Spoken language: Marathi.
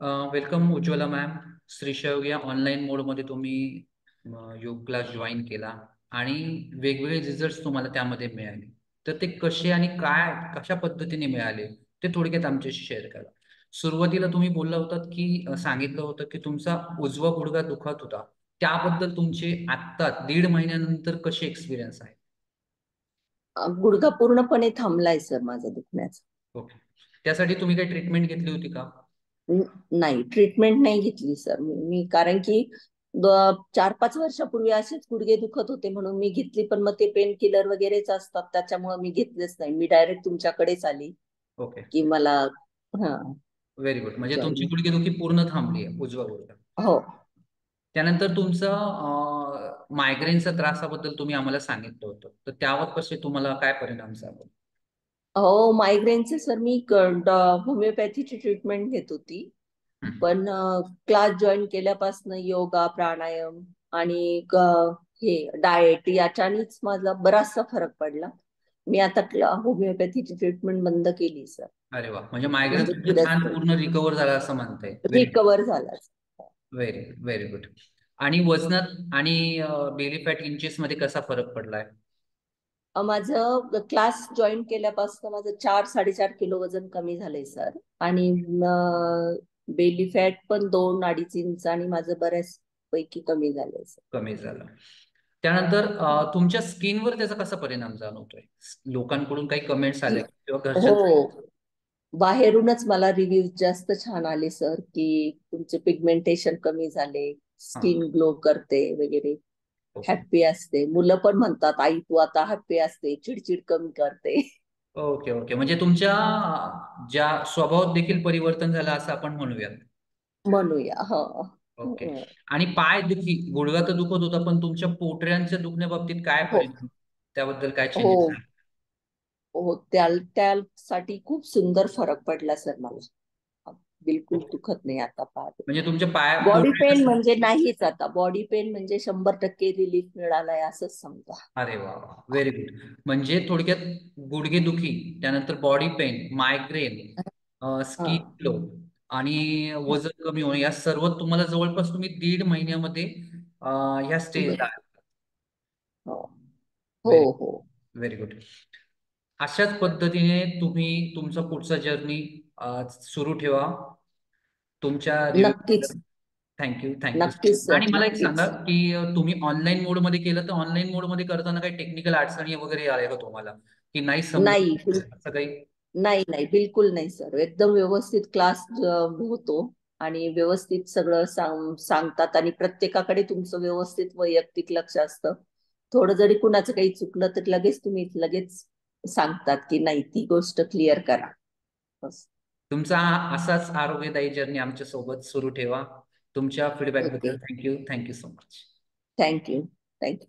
Welcome Ujjwala ma'am. श्रीशैव या ऑनलाईन मोडमध्ये तुम्ही योग क्लास जॉईन केला आणि वेगवेगळे रिझल्ट्स तुम्हाला त्यामध्ये मिळाले. तर ते कसे आणि काय कशा पद्धतीने मिळाले ते थोडक्यात आमच्याशी शेअर करा. सुरुवातीला तुम्ही बोलला होतात की सांगितलं होतं की तुमचा उजवा गुडघा दुखत होता. त्याबद्दल तुमचे आत्ता 1.5 महिन्यानंतर कसे एक्सपिरियन्स आहे? गुडघा पूर्णपणे थांबलाय सर माझा दुखण्याचा. ओके. त्यासाठी तुम्ही काही ट्रीटमेंट घेतली होती का? नाही, ट्रीटमेंट नाही घेतली सर मी कारण की 4-5 वर्षापूर्वी असेच गुडघे दुखत होते म्हणून मी घेतली, पण मग ते पेन किलर वगैरेच असतात त्याच्यामुळे मी घेतलेच नाही. मी डायरेक्ट तुमच्याकडेच आली ओके. की मला हा व्हेरी गुड. म्हणजे तुमची जॉईन. गुडघेदुखी पूर्ण थांबली आहे उजवा गुडघा. हो. त्यानंतर तुमचं मायग्रेनचा त्रासाबद्दल तुम्ही आम्हाला सांगितलं होतं, तर त्यावर कसे तुम्हाला काय परिणाम झाले? हो, मायग्रेनचे सर मी होमिओपॅथीची ट्रीटमेंट घेत होती. हं. पण क्लास जॉईन केल्यापासून योगा, प्राणायाम आणि हे डाएट याच्यानेच माझा बराचसा फरक पडला. मी आता होमिओपॅथीची ट्रीटमेंट बंद केली सर. अरे वा, म्हणजे मायग्रेन म्हणजे तुमचं पुढेच छान पूर्ण रिकवर झाला असं म्हणताय. व्हेरी रिकवर झाला. Very very good. आणि वजनात आणि बेली फॅट इंचेस मध्ये कसा फरक पडलाय? माझं क्लास जॉईन केल्यापासून माझं 4-4.5 किलो वजन कमी झालंय सर. आणि बेली फॅट पण 2-2.5 इंच आणि माझं बऱ्याच पैकी कमी झालंय सर. कमी झालं. त्यानंतर तुमच्या स्किनवर त्याचा कसा परिणाम जाणवतोय? लोकांकडून काही कमेंट्स आल्या किंवा घरच्यांचा? हो, बाहेरूनच मला रिव्ह्यूज जास्त छान आले सर, की तुमचे पिगमेंटेशन कमी झाले, हा. स्किन ग्लो करते वगैरे, ओके. हॅप्पी असते. मुलं पण म्हणतात आई तू आता हॅप्पी असते, चिडचिड कमी करते. ओके ओके, म्हणजे तुमच्या ज्या स्वभावात देखील परिवर्तन झालं असं आपण म्हणूयात. म्हणूया. हो. ओके. आणि पाय दुखी, गुडघा तर दुखत होता, पण तुमच्या पोटऱ्यांच्या दुखण्याबाबतीत काय हो. परिणाम, त्याबद्दल काय हो. चेंजेस झाले? हो, त्यासाठी खूप सुंदर फरक पडला सर मला. बिलकुल दुखत नाही आता पाय. म्हणजे तुमच्या पाय बॉडी पोटऱ्या पेन कसं? म्हणजे नाहीच आता. बॉडी पेन म्हणजे 100% रिलीफ मिळालाय असंच समजा. अरे वा, व्हेरी गुड. म्हणजे थोडक्यात गुडघेदुखी, त्यानंतर बॉडी पेन, मायग्रेन, हा. स्किन ग्लो आणि वजन कमी होणे, या सर्व तुम्हाला जवळपास तुम्ही 1.5 महिन्यामध्ये ह्या स्टेजला बर. आहात. हो. हो. व्हेरी हो. Very good. अशाच पद्धतीने तुम्ही तुमचा पुढचा जर्नी सुरू ठेवा. तुमच्या रिव्ह्यू. नक्कीच. Thank you thank you. नक्कीच आणि सर, मला एक सांगा नक्कीच. की तुम्ही ऑनलाईन मोडमध्ये केलं, तर ऑनलाईन मोडमध्ये करताना काही टेक्निकल अडचणी वगैरे आल्या का तुम्हाला, की नाही नाही, समजत असं काही? नाही, नाही, बिलकुल नाही सर. एकदम व्यवस्थित क्लास होतो आणि व्यवस्थित सगळं सांगतात आणि प्रत्येकाकडे तुमचं व्यवस्थित वैयक्तिक लक्ष असतं. थोडं जरी कुणाचं काही चुकलं तर लगेच तुम्ही लगेच सांगतात की नाही ती गोष्ट क्लिअर करा. बस. तुमचा असाच आरोग्यदायी जर्नी आमच्या सोबत सुरू ठेवा. तुमच्या फीडबॅक ओके. बद्दल thank you thank you so much. Thank you. Thank you.